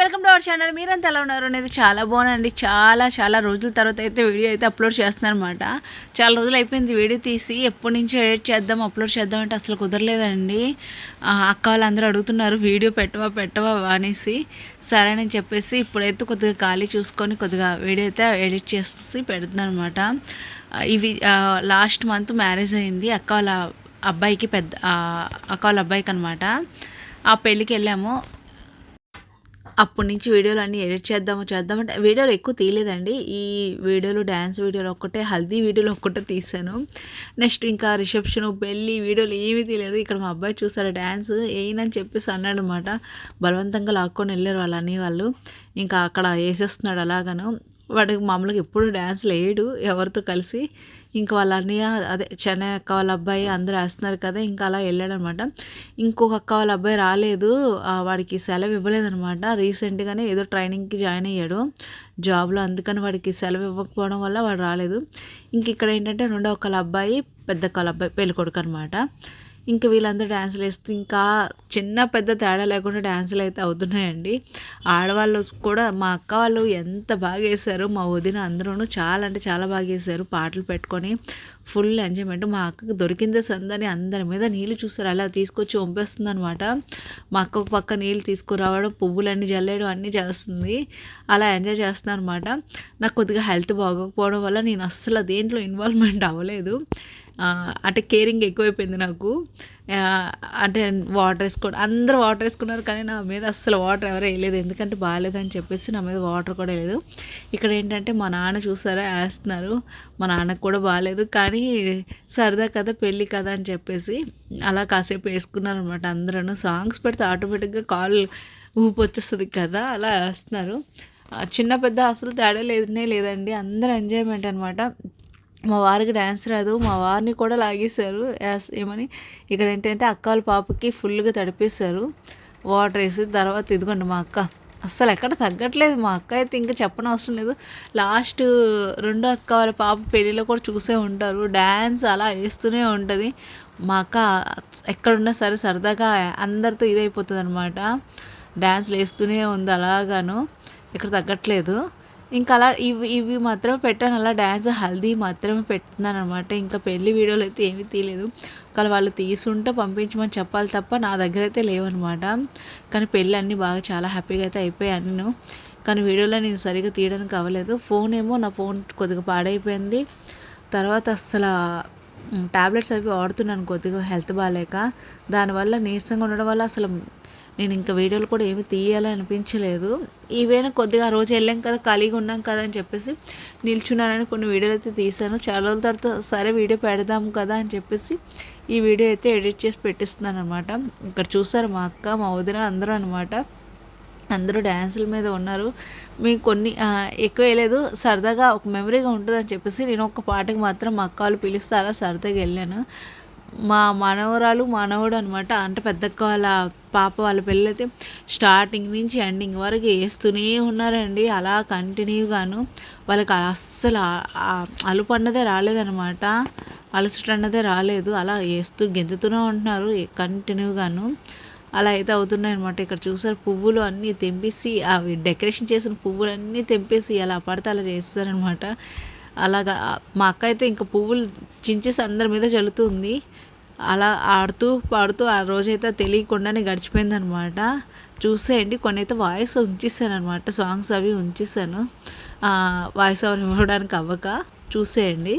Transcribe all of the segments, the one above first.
Welcome to our channel. మీరంతా ఎలా ఉన్నారు అనేది చాలా బాగుందండి. చాలా రోజుల తర్వాత అయితే వీడియో అయితే అప్లోడ్ చేస్తున్నాను అనమాట. చాలా రోజులు అయిపోయింది వీడియో తీసి, ఎప్పటి నుంచి ఎడిట్ చేద్దాం అప్లోడ్ చేద్దాం అంటే అసలు కుదరలేదండి. అక్క వాళ్ళందరూ అడుగుతున్నారు వీడియో పెట్టవా అనేసి. సరే అని చెప్పేసి ఇప్పుడైతే కొద్దిగా ఖాళీ చూసుకొని కొద్దిగా వీడియో అయితే ఎడిట్ చేసి పెడుతున్నాను అనమాట. ఇవి లాస్ట్ మంత్ మ్యారేజ్ అయింది అక్క వాళ్ళ అబ్బాయికి అనమాట. ఆ పెళ్ళికి వెళ్ళాము. అప్పటి నుంచి వీడియోలు అన్నీ ఎడిట్ చేద్దామంటే వీడియోలు ఎక్కువ తీయలేదండి. ఈ వీడియోలు డ్యాన్స్ వీడియోలు ఒక్కటే, హల్దీ వీడియోలు ఒక్కటే తీసాను. నెక్స్ట్ ఇంకా రిసెప్షన్ పెళ్ళి వీడియోలు ఏమీ తీయలేదు. ఇక్కడ మా అబ్బాయి చూసారు డ్యాన్స్ వేయనని చెప్పేసి అన్నాడు అనమాట. బలవంతంగా లాక్కొని వెళ్ళారు వాళ్ళ అన్నీ వాళ్ళు. ఇంకా అక్కడ వేసేస్తున్నాడు అలాగను. వాడికి మామూలుగా ఎప్పుడు డ్యాన్స్లు వేయడు ఎవరితో కలిసి. ఇంకా వాళ్ళ అన్నయ్య అదే చెన్నై అక్క వాళ్ళ అబ్బాయి అందరూ వేస్తున్నారు కదా, ఇంకా అలా వెళ్ళాడనమాట. ఇంకొక అక్క వాళ్ళ అబ్బాయి రాలేదు, వాడికి సెలవు ఇవ్వలేదనమాట. రీసెంట్గానే ఏదో ట్రైనింగ్కి జాయిన్ అయ్యాడు జాబ్లో, అందుకని వాడికి సెలవు ఇవ్వకపోవడం వల్ల వాడు రాలేదు. ఇంక ఇక్కడ ఏంటంటే రెండో ఒకళ్ళ అబ్బాయి పెద్ద వాళ్ళ అబ్బాయి పెళ్ళికొడుకు అనమాట. ఇంకా వీళ్ళందరూ డ్యాన్సులు వేస్తూ ఇంకా చిన్న పెద్ద తేడా లేకుండా డ్యాన్సులు అయితే అవుతున్నాయండి. ఆడవాళ్ళు కూడా మా అక్క వాళ్ళు ఎంత బాగా వేశారు, మా వదిన అందరూ చాలా అంటే చాలా బాగా వేశారు. పాటలు పెట్టుకొని ఫుల్ ఎంజాయ్మెంట్. మా అక్కకు దొరికిందే సందని అందరి మీద నీళ్ళు చూస్తారు, అలా తీసుకొచ్చి వంపేస్తుంది అనమాట. మా అక్క పక్క నీళ్ళు తీసుకురావడం, పువ్వులన్నీ జల్లేయడం అన్నీ చేస్తుంది. అలా ఎంజాయ్ చేస్తున్నాను అనమాట. నాకు కొద్దిగా హెల్త్ బాగోకపోవడం వల్ల నేను అస్సలు దేంట్లో ఇన్వాల్వ్మెంట్ అవ్వలేదు. అంటే కేరింగ్ ఎక్కువైపోయింది నాకు. అంటే వాటర్ వేసుకోవడం, అందరూ వాటర్ వేసుకున్నారు కానీ నా మీద అస్సలు వాటర్ ఎవరు వేయలేదు, ఎందుకంటే బాగాలేదని చెప్పేసి నా మీద వాటర్ కూడా వేయలేదు. ఇక్కడ ఏంటంటే మా నాన్న చూసారా వేస్తున్నారు, మా నాన్నకు కూడా బాగాలేదు కానీ సరదా కదా పెళ్ళి కదా అని చెప్పేసి అలా కాసేపు వేసుకున్నారు అనమాట. అందరూ సాంగ్స్ పెడితే ఆటోమేటిక్గా కాల్ ఊపి వచ్చేస్తుంది కదా, అలా వేస్తున్నారు. చిన్న పెద్ద అసలు తేడా లేదండి, అందరూ ఎంజాయ్మెంట్ అనమాట. మా వారికి డ్యాన్స్ రాదు, మా వారిని కూడా లాగేశారు ఏమని. ఇక్కడ ఏంటంటే అక్క వాళ్ళ పాపకి ఫుల్గా తడిపేశారు వాటర్ వేసి. తర్వాత ఇదిగోండి మా అక్క అస్సలు ఎక్కడ తగ్గట్లేదు. మా అక్క అయితే ఇంకా చెప్పనవసరం లేదు. లాస్ట్ రెండో అక్క వాళ్ళ పాప పెళ్ళిలో కూడా చూసే ఉంటారు, డ్యాన్స్ అలా వేస్తూనే ఉంటుంది. మా అక్క ఎక్కడున్నా సరే సరదాగా అందరితో ఇదైపోతుంది అనమాట, డ్యాన్స్లు వేస్తూనే ఉంది అలాగాను, ఇక్కడ తగ్గట్లేదు. ఇంకా అలా ఇవి మాత్రమే పెట్టాను, అలా డ్యాన్స్ హల్దీ మాత్రమే పెట్టినాను అనమాట. ఇంకా పెళ్లి వీడియోలు అయితే ఏమీ తీయలేదు. కానీ వాళ్ళు తీసుంటే పంపించమని చెప్పాలి తప్ప నా దగ్గర అయితే లేవన్నమాట. కానీ పెళ్ళి అన్నీ బాగా చాలా హ్యాపీగా అయితే అయిపోయాను నేను. కానీ వీడియోలో నేను సరిగ్గా తీయడానికి అవ్వలేదు. నా ఫోన్ కొద్దిగా పాడైపోయింది. తర్వాత అస్సలు టాబ్లెట్స్ అవి వాడుతున్నాను కొద్దిగా హెల్త్ బాగాలేక. దానివల్ల నీరసంగా ఉండడం వల్ల అసలు నేను ఇంకా వీడియోలు కూడా ఏమి తీయాలని అనిపించలేదు. ఈవేళ కొద్దిగా ఆ రోజు వెళ్ళాం కదా, ఖాళీగా ఉన్నాం కదా అని చెప్పేసి నిల్చున్నానని కొన్ని వీడియోలు అయితే తీసాను. చాలా రోజుల తర్వాత సరే వీడియో పెడదాము కదా అని చెప్పేసి ఈ వీడియో అయితే ఎడిట్ చేసి పెట్టిస్తున్నాను అనమాట. ఇక్కడ చూసారు మా అక్క మా వదిన అందరూ అనమాట. అందరూ డ్యాన్సుల మీద ఉన్నారు. మీకు కొన్ని ఎక్కువ వేయలేదు, సరదాగా ఒక మెమరీగా ఉంటుందని చెప్పేసి నేను ఒక పాటకి మాత్రం మా అక్క వాళ్ళు పిలుస్తారా సరదాగా వెళ్ళాను. మా మనవడు అనమాట, అంటే పెద్దక్క వాళ్ళ పాప వాళ్ళ పెళ్ళైతే స్టార్టింగ్ నుంచి ఎండింగ్ వరకు వేస్తూనే ఉన్నారండి, అలా కంటిన్యూగాను. వాళ్ళకి అస్సలు అలుపు అన్నదే రాలేదనమాట, అలసట అన్నదే రాలేదు. అలా వేస్తూ గెంతుతూనే ఉంటున్నారు కంటిన్యూగాను. అలా అయితే అవుతున్నాయి అనమాట. ఇక్కడ చూసారు పువ్వులు అన్నీ తెంపేసి, అవి డెకరేషన్ చేసిన పువ్వులన్నీ తెంపేసి అలా పడితే అలా చేస్తారనమాట. అలాగా మా అక్క అయితే ఇంకా పువ్వులు చించేసి అందరి మీద చల్లుతుంది. అలా ఆడుతూ పాడుతూ ఆ రోజైతే తెలియకుండానే గడిచిపోయిందనమాట. చూసేయండి, కొన్ని అయితే వాయిస్ ఉంచేసాను అనమాట, సాంగ్స్ అవి ఉంచేసాను, వాయిస్ ఓవర్ ఇవ్వడానికి అవ్వక. చూసేయండి.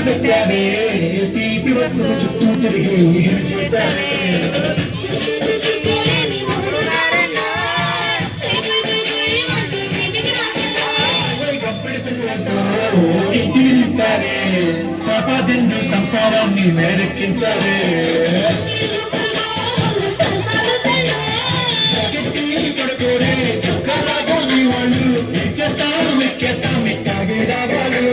పెట్టావే తీపి వస్తువు చుట్టూ తిరిగి చేశావే ఇంటిని నింపారే సంపాదిండు సంసారాన్ని మేరెక్కించారే పడుకోరే కలాగా మీ వాళ్ళు ఇచ్చేస్తాం ఎక్కేస్తాం ఇట్టాగే రావాలి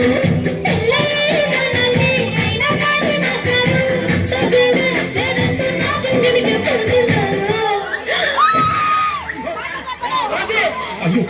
అయ్యో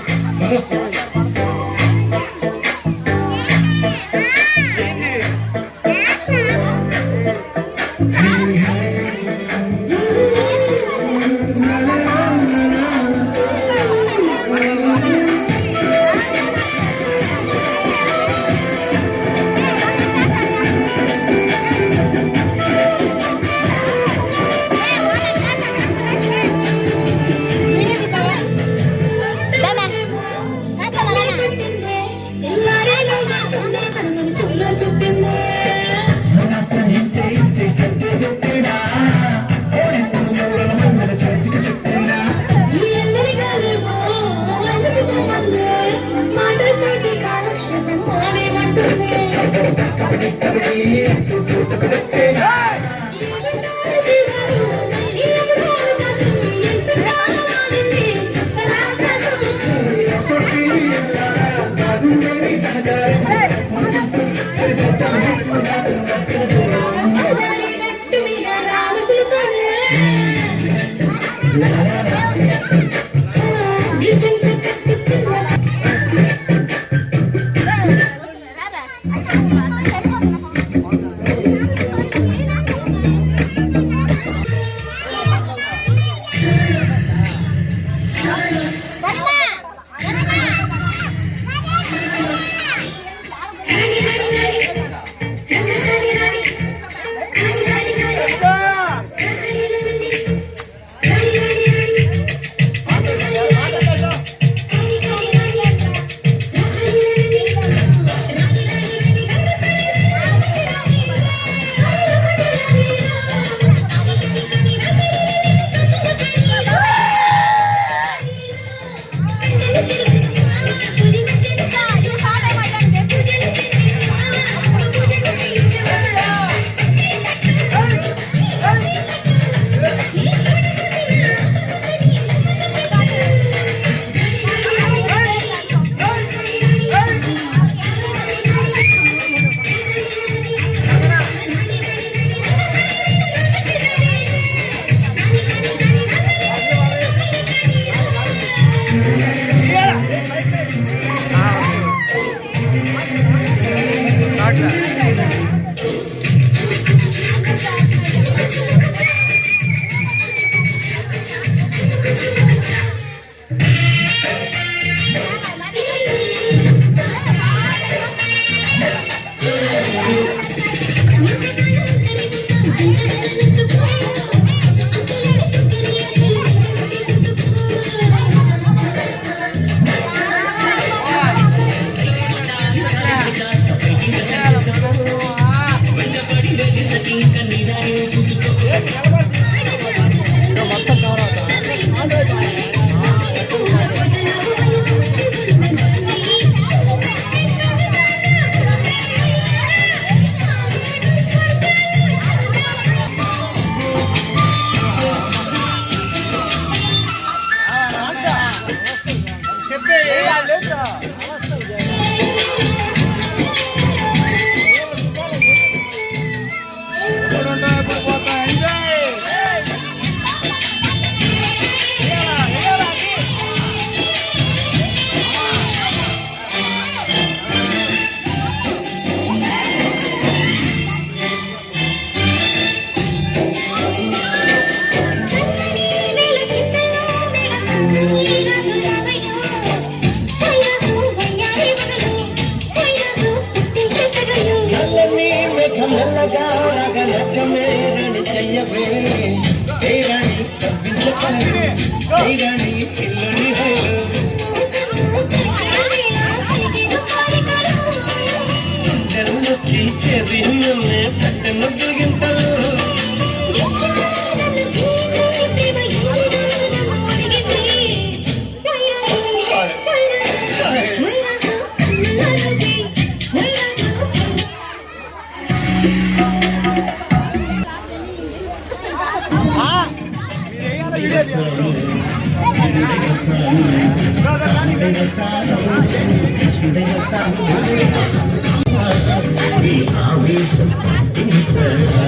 ఈ ఆవేశం తగ్గించరా,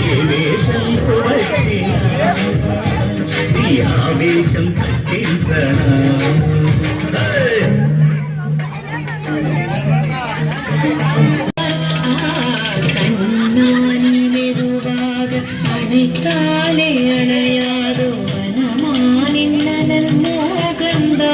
ఏ వేషం వచ్చినా ఈ ఆవేశం తగ్గించరా. அணைத்தாலே அணையாதோ வனமானின் நலல் மோகந்தா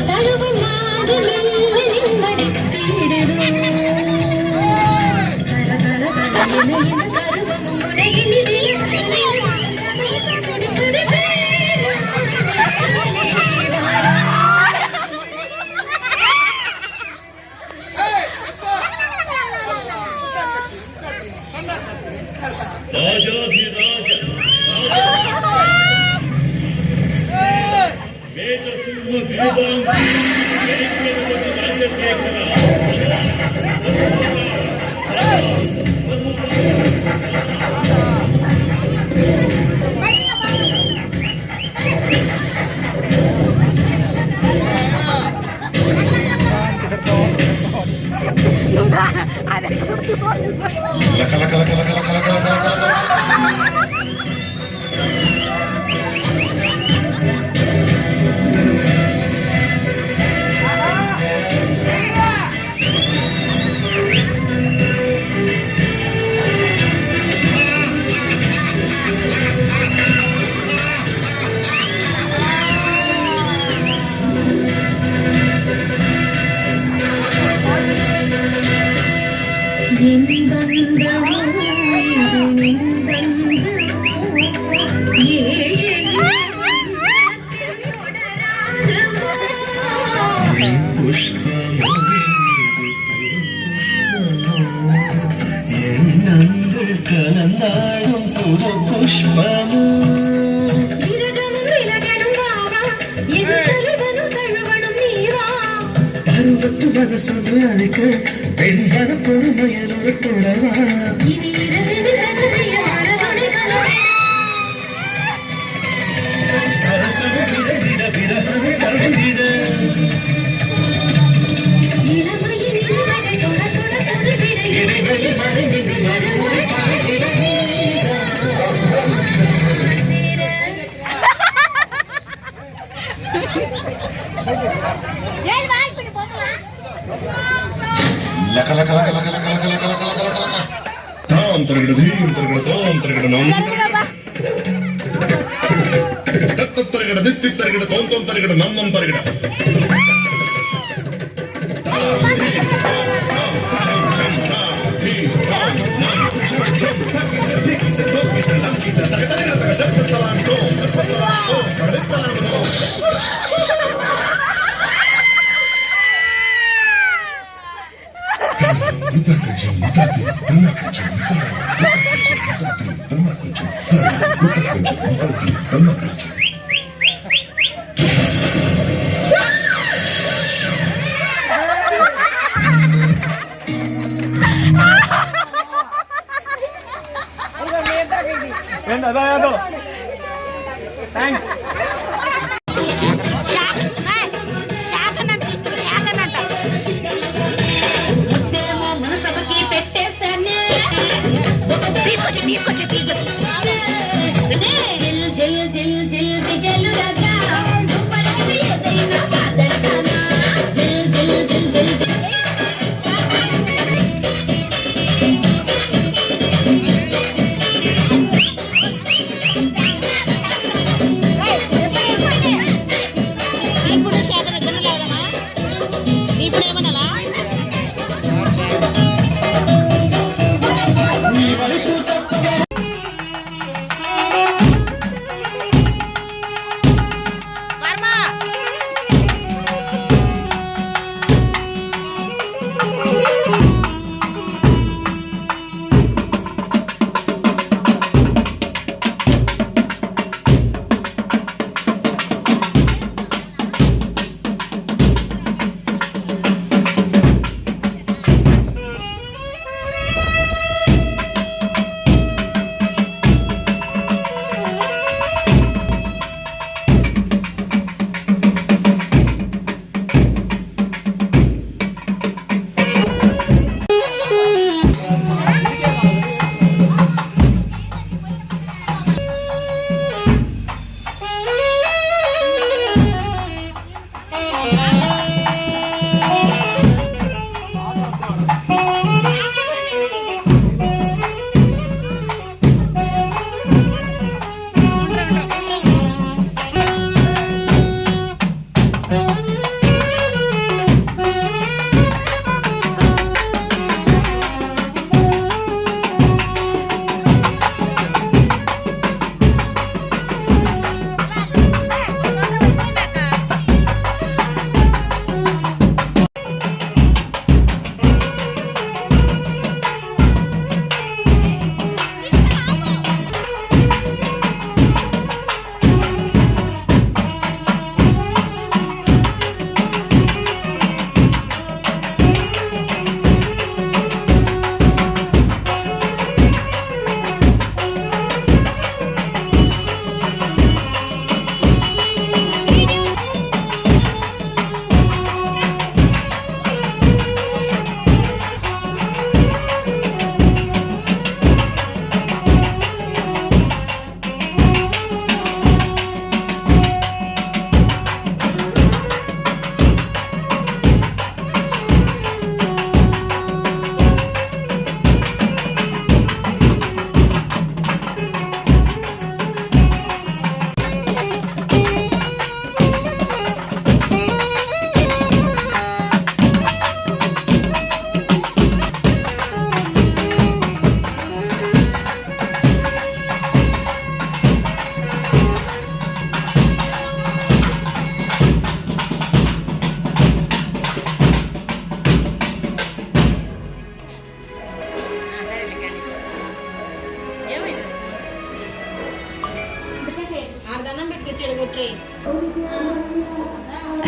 தழுவும் மாது மெல்ல நிம்மடி தேடுதோ கலந்தாடும் புது புஷ்பமு பருவத்து மனசொன்று அழைக்க பெண்பன பொறுமையனோடு தொடவா சரசர விரவிட விரகவே வருந்திட இடைவெளி மறைந்து மறுமுறை பார்த்திட தாம் தரகிட தீம் தரகிட தாம் தரகிட நாம் தத்த தரகிட தித்தி தரகிட தோம் தோம் தரகிட நம் நம் தரகிட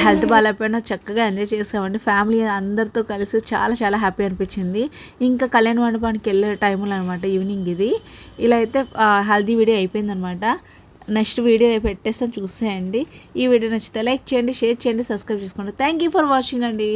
హెల్త్ బాగాలేకపోయినా చక్కగా ఎంజాయ్ చేసామండి. ఫ్యామిలీ అందరితో కలిసి చాలా చాలా హ్యాపీ అనిపించింది. ఇంకా కళ్యాణ మండపానికి వెళ్ళే టైంలో అనమాట ఈవినింగ్ ఇది. ఇలా అయితే హల్దీ వీడియో అయిపోయిందనమాట. నెక్స్ట్ వీడియో పెట్టేస్తాను చూసేయండి. ఈ వీడియో నచ్చితే లైక్ చేయండి, షేర్ చేయండి, సబ్స్క్రైబ్ చేసుకోండి. థ్యాంక్ యూ ఫర్ వాచింగ్ అండి.